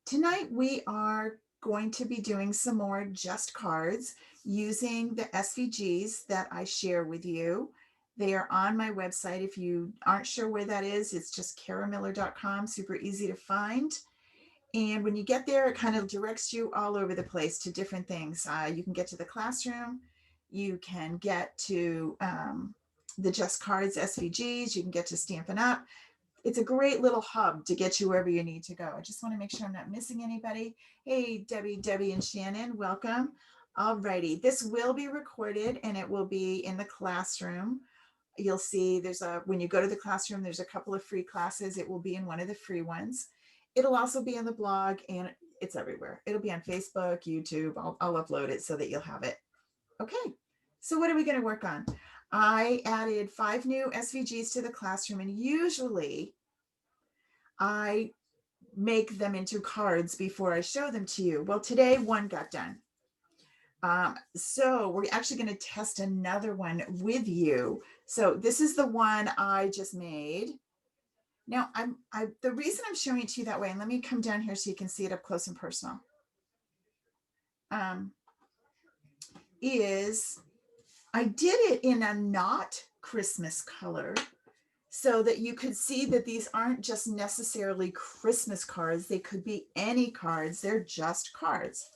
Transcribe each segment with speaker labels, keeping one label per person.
Speaker 1: Tonight we are going to be doing some more just cards using the SVGs that I share with you. They are on my website. If you aren't sure where that is, it's just karamiller.com, super easy to find. And when you get there, it kind of directs you all over the place to different things. You can get to the classroom, you can get to the Just Cards SVGs, you can get to Stampin' Up. It's a great little hub to get you wherever you need to go. I just want to make sure I'm not missing anybody. Hey, Debbie, and Shannon, welcome. Alrighty, this will be recorded and it will be in the classroom. You'll see when you go to the classroom, there's a couple of free classes. It will be in one of the free ones. It'll also be on the blog and it's everywhere. It'll be on Facebook, YouTube. I'll upload it so that you'll have it. Okay, so what are we going to work on? I added 5 new SVGs to the classroom, and usually I make them into cards before I show them to you. Well, today one got done. So we're actually going to test another one with you. So this is the one I just made. Now the reason I'm showing it to you that way, and let me come down here so you can see it up close and personal, is I did it in a not Christmas color so that you could see that these aren't just necessarily Christmas cards. They could be any cards. They're just cards.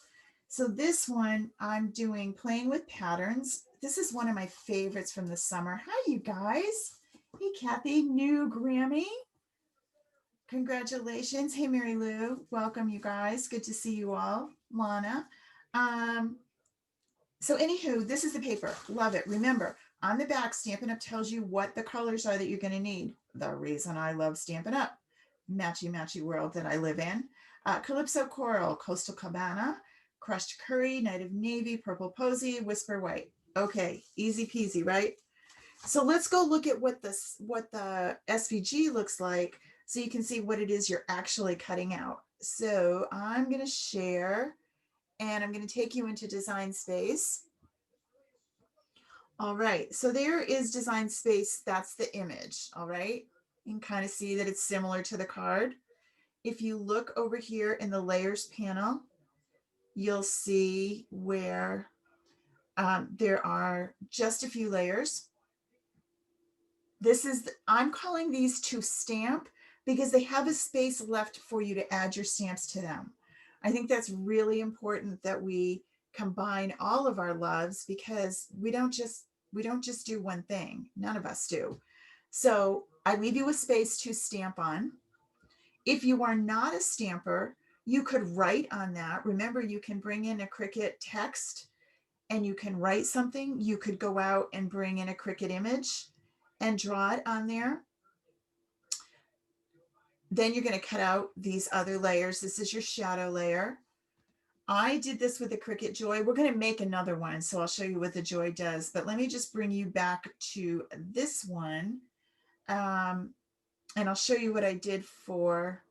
Speaker 1: So this one I'm doing Playing with Patterns. This is one of my favorites from the summer. Hi, you guys. Hey, Kathy, new Grammy. Congratulations. Hey, Mary Lou. Welcome, you guys. Good to see you all. Lana. So anywho, this is the paper. Love it. Remember, on the back, Stampin' Up! Tells you what the colors are that you're going to need. The reason I love Stampin' Up! Matchy world that I live in. Calypso Coral, Coastal Cabana, Crushed Curry, Night of Navy, Purple Posy, Whisper White. Okay, easy peasy, right? So let's go look at what the SVG looks like so you can see what it is you're actually cutting out. So I'm going to share and I'm going to take you into Design Space. All right, so there is Design Space. That's the image. All right, you can kind of see that it's similar to the card. If you look over here in the layers panel, you'll see where there are just a few layers. I'm calling these to stamp because they have a space left for you to add your stamps to them. I think that's really important that we combine all of our loves because we don't just do one thing. None of us do. So I leave you a space to stamp on. If you are not a stamper, you could write on that. Remember, you can bring in a Cricut text and you can write something. You could go out and bring in a Cricut image and draw it on there. Then you're going to cut out these other layers. This is your shadow layer. I did this with the Cricut Joy. We're going to make another one, so I'll show you what the Joy does. But let me just bring you back to this one. And I'll show you what I did for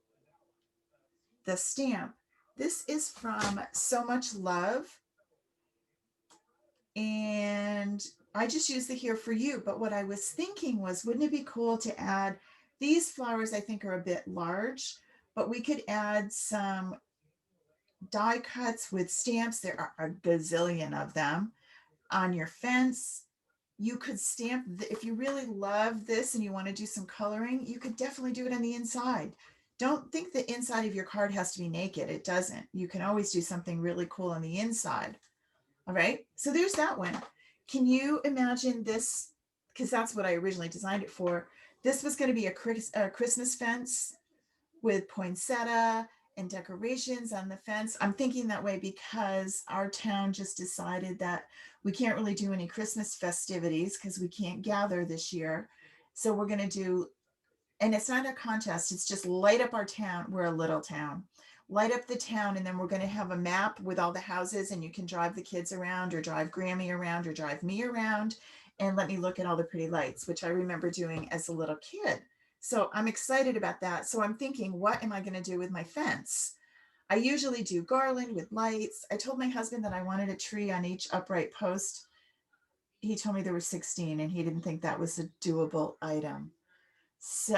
Speaker 1: the stamp. This is from So Much Love. And I just used the Here For You. But what I was thinking was, wouldn't it be cool to add these flowers? I think are a bit large, but we could add some die cuts with stamps. There are a gazillion of them on your fence. You could stamp, if you really love this and you want to do some coloring, you could definitely do it on the inside. Don't think the inside of your card has to be naked. It doesn't. You can always do something really cool on the inside. All right, so there's that one. Can you imagine this? Because that's what I originally designed it for. This was going to be a Christmas fence with poinsettia and decorations on the fence. I'm thinking that way because our town just decided that we can't really do any Christmas festivities because we can't gather this year. So we're going to do, and it's not a contest, it's just light up our town. We're a little town. Light up the town, and then we're going to have a map with all the houses, and you can drive the kids around or drive Grammy around or drive me around and let me look at all the pretty lights, which I remember doing as a little kid. So I'm excited about that. So I'm thinking, what am I going to do with my fence? I usually do garland with lights. I told my husband that I wanted a tree on each upright post. He told me there were 16 and he didn't think that was a doable item. So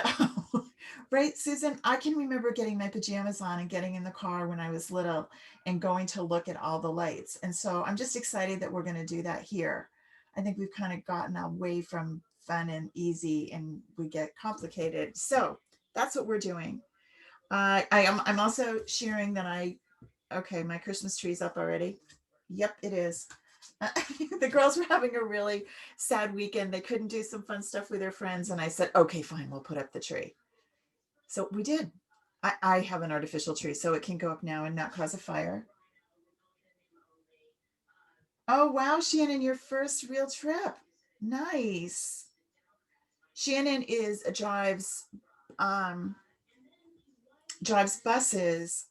Speaker 1: Right, Susan? I can remember getting my pajamas on and getting in the car when I was little and going to look at all the lights. And so I'm just excited that we're going to do that here. I think we've kind of gotten away from fun and easy and we get complicated. So that's what we're doing. I'm also sharing that okay, my Christmas tree's up already. Yep, it is. The girls were having a really sad weekend. They couldn't do some fun stuff with their friends. And I said, okay, fine, we'll put up the tree. So we did. I have an artificial tree, so it can go up now and not cause a fire. Oh, wow, Shannon, your first real trip. Nice. Shannon um drives buses,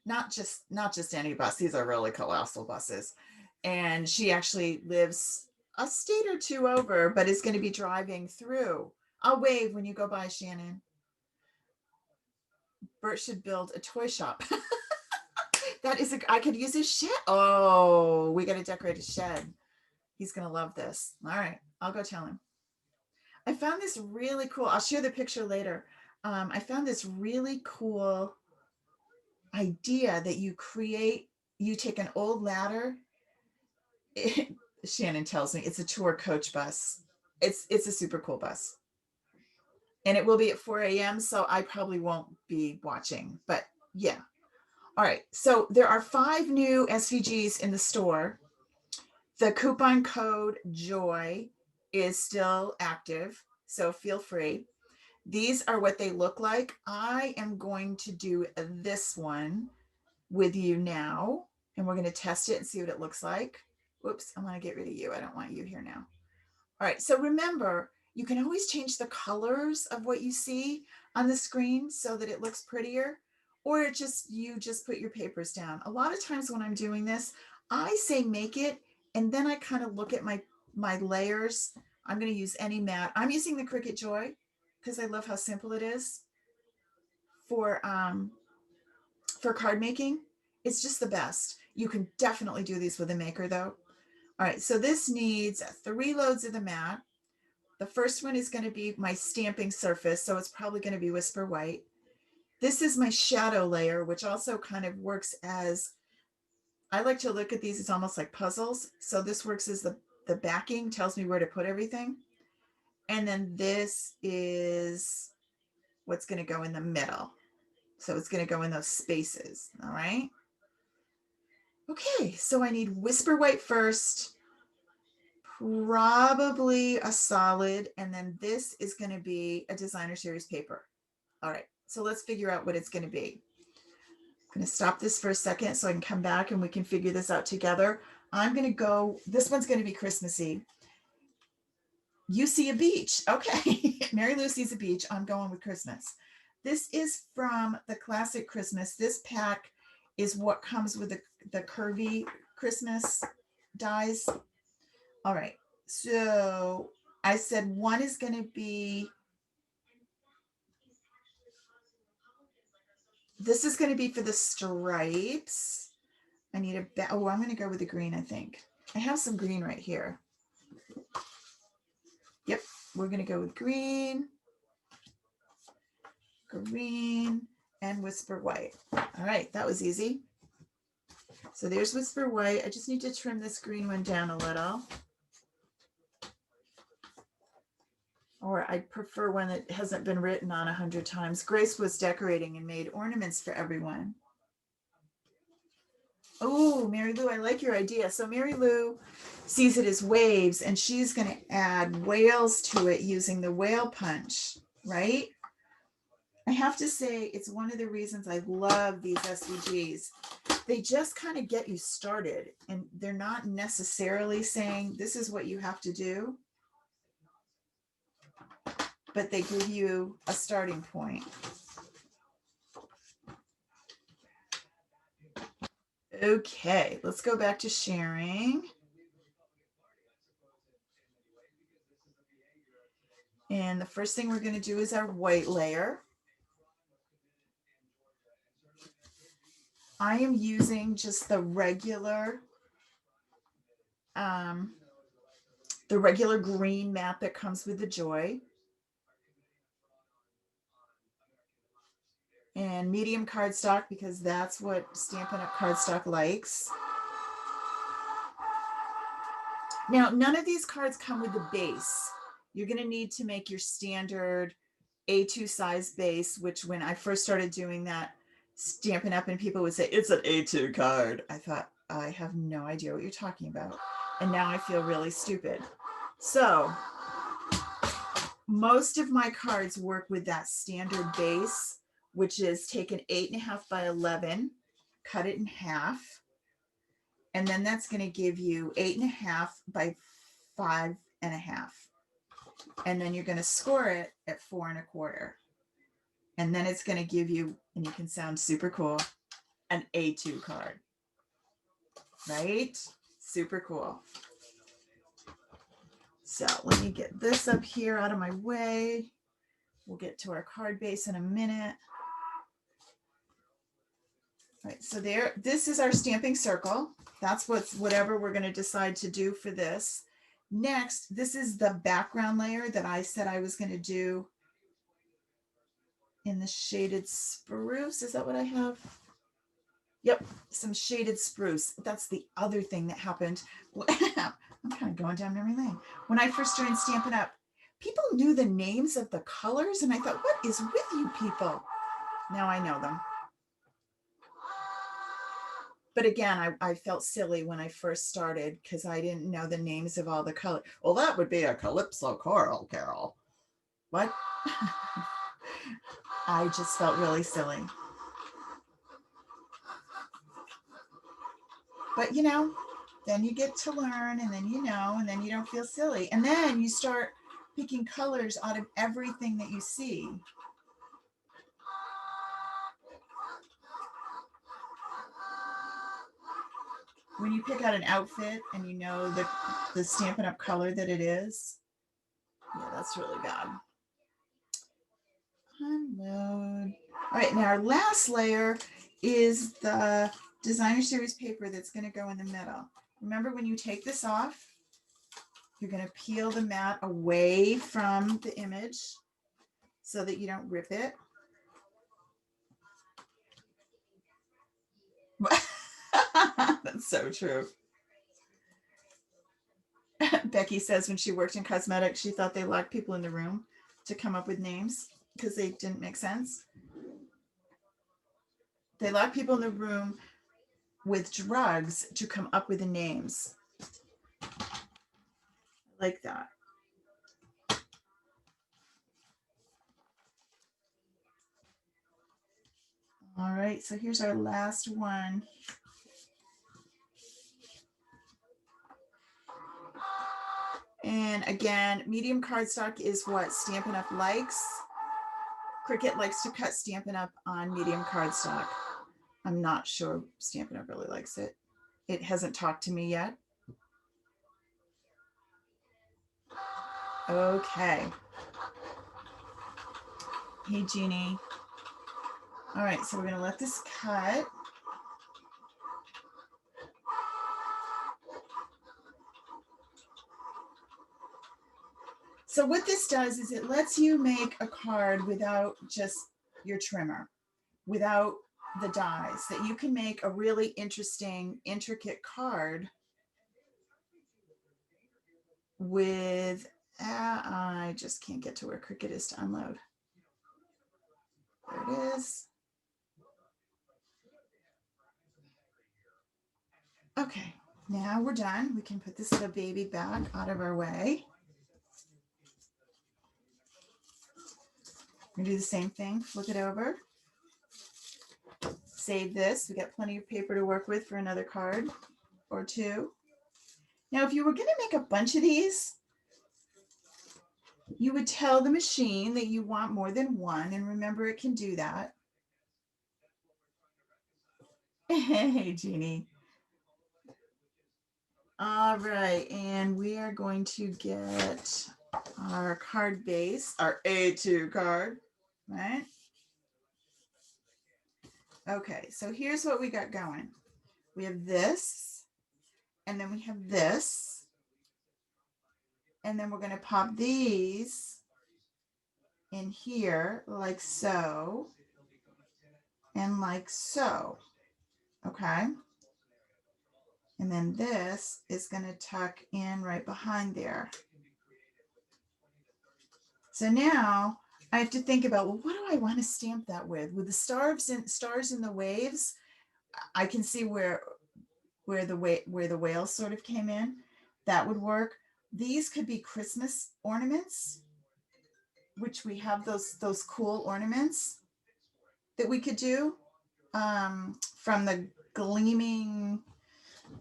Speaker 1: not just any bus. These are really colossal buses. And she actually lives a state or two over, but is going to be driving through. I'll wave when you go by, Shannon. Bert should build a toy shop. I could use his shed. Oh, we got to decorate a shed. He's going to love this. All right. I'll go tell him. I found this really cool. I'll share the picture later. I found this really cool idea that you take an old ladder. Shannon tells me it's a tour coach bus. It's a super cool bus. And it will be at 4 a.m. So I probably won't be watching, but yeah. All right. So there are 5 new SVGs in the store. The coupon code JOY is still active, so feel free. These are what they look like. I am going to do this one with you now, and we're going to test it and see what it looks like. Whoops, I want to get rid of you. I don't want you here now. All right, so remember, you can always change the colors of what you see on the screen so that it looks prettier, or you just put your papers down. A lot of times when I'm doing this, I say make it, and then I kind of look at my layers. I'm going to use any mat. I'm using the Cricut Joy because I love how simple it is for card making. It's just the best. You can definitely do these with a maker though. All right, so this needs 3 loads of the mat. The first one is going to be my stamping surface, so it's probably going to be Whisper White. This is my shadow layer, which also kind of works as, I like to look at these as almost like puzzles. So this works as the backing, tells me where to put everything. And then this is what's going to go in the middle. So it's going to go in those spaces, all right? Okay, so I need Whisper White first, probably a solid, and then this is going to be a designer series paper. All right, so let's figure out what it's going to be. I'm going to stop this for a second so I can come back and we can figure this out together. I'm going to go, this one's going to be Christmassy. You see a beach. Okay, Mary Lou sees a beach. I'm going with Christmas. This is from the Classic Christmas. This pack is what comes with the curvy Christmas dies. All right, so I said one is going to be, this is going to be for the stripes. I need oh, I'm going to go with the green, I think. I have some green right here. Yep, we're going to go with green, and Whisper White. All right, that was easy. So there's Whisper White. I just need to trim this green one down a little. Or I prefer one that hasn't been written on 100 times. Grace was decorating and made ornaments for everyone. Oh, Mary Lou, I like your idea. So Mary Lou sees it as waves, and she's going to add whales to it using the whale punch, right? I have to say, it's one of the reasons I love these SVGs. They just kind of get you started, and they're not necessarily saying this is what you have to do, but they give you a starting point. Okay, let's go back to sharing. And the first thing we're going to do is our white layer. I am using just the regular green mat that comes with the Joy. and medium cardstock because that's what Stampin' Up! Cardstock likes. Now, none of these cards come with the base. You're going to need to make your standard A2 size base, which when I first started doing that, Stampin' Up! And people would say, it's an A2 card. I thought, I have no idea what you're talking about. And now I feel really stupid. So most of my cards work with that standard base, which is take an 8.5 by 11, cut it in half. And then that's going to give you 8.5 by 5.5. And then you're going to score it at 4.25. And then it's going to give you, and you can sound super cool, an A2 card. Right? Super cool. So let me get this up here out of my way. We'll get to our card base in a minute. All right, so there, this is our stamping circle. That's whatever we're going to decide to do for this. Next, this is the background layer that I said I was going to do in the shaded spruce. Is that what I have? Yep, some shaded spruce. That's the other thing that happened. I'm kind of going down memory lane. When I first started Stampin' Up, people knew the names of the colors, and I thought, what is with you people? Now I know them. But again, I felt silly when I first started because I didn't know the names of all the colors. Well, that would be a Calypso Coral, Carol. What? I just felt really silly. But you know, then you get to learn, and then you know, and then you don't feel silly. And then you start picking colors out of everything that you see. When you pick out an outfit and you know the Stampin' Up! Color that it is, yeah, that's really bad. Unload. All right, now our last layer is the designer series paper that's going to go in the middle. Remember, when you take this off, you're going to peel the mat away from the image so that you don't rip it. That's so true. Becky says when she worked in cosmetics, she thought they locked people in the room to come up with names because they didn't make sense. They lock people in the room with drugs to come up with the names. Like that. All right, so here's our last one. And again, medium cardstock is what Stampin' Up! Likes. Cricut likes to cut Stampin' Up! On medium cardstock. I'm not sure Stampin' Up! Really likes it. It hasn't talked to me yet. Okay. Hey, Jeannie. All right, so we're going to let this cut. So what this does is it lets you make a card without just your trimmer, without the dies, that you can make a really interesting, intricate card with, I just can't get to where Cricut is to unload. There it is. Okay, now we're done. We can put this little baby back out of our way. We're gonna do the same thing, flip it over. Save this. We got plenty of paper to work with for another card or two. Now, if you were going to make a bunch of these, you would tell the machine that you want more than one, and remember, it can do that. Hey, Jeannie. All right, and we are going to get our card base, our A2 card, right? Okay, so here's what we got going. We have this, and then we have this, and then we're going to pop these in here like so. and like so, okay? And then this is going to tuck in right behind there. So now I have to think about, well, what do I want to stamp that with? With the stars in the waves, I can see where the whale sort of came in. That would work. These could be Christmas ornaments, which we have those cool ornaments that we could do from the gleaming.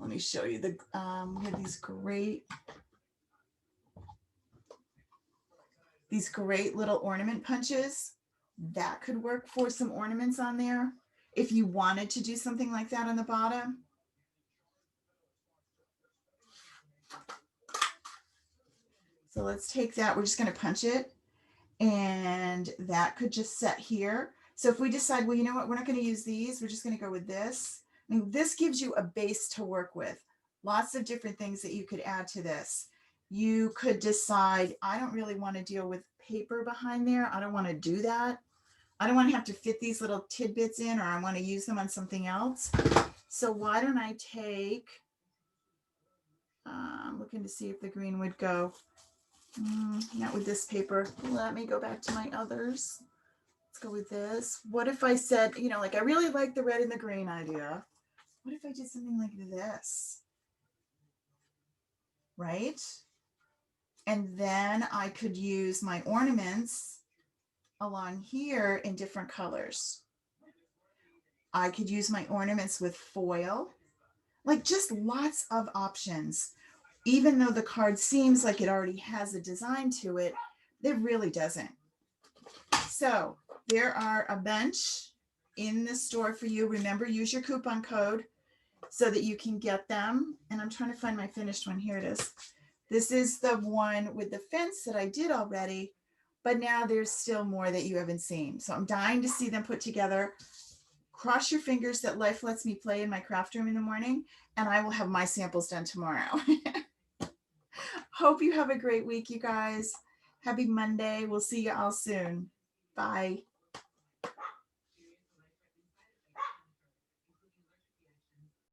Speaker 1: Let me show you we have these great little ornament punches. That could work for some ornaments on there if you wanted to do something like that on the bottom. So let's take that. We're just going to punch it, and that could just set here. So if we decide, well, you know what, we're not going to use these, we're just going to go with this. I mean, this gives you a base to work with. Lots of different things that you could add to this. You could decide, I don't really want to deal with paper behind there. I don't want to do that. I don't want to have to fit these little tidbits in, or I want to use them on something else. So why don't I take, I'm looking to see if the green would go. Not with this paper. Let me go back to my others. Let's go with this. What if I said, you know, like I really like the red and the green idea. What if I did something like this? Right? And then I could use my ornaments along here in different colors. I could use my ornaments with foil, like just lots of options. Even though the card seems like it already has a design to it, it really doesn't. So there are a bunch in the store for you. Remember, use your coupon code so that you can get them. And I'm trying to find my finished one. Here it is. This is the one with the fence that I did already, but now there's still more that you haven't seen. So I'm dying to see them put together. Cross your fingers that life lets me play in my craft room in the morning, and I will have my samples done tomorrow. Hope you have a great week, you guys. Happy Monday. We'll see you all soon. Bye.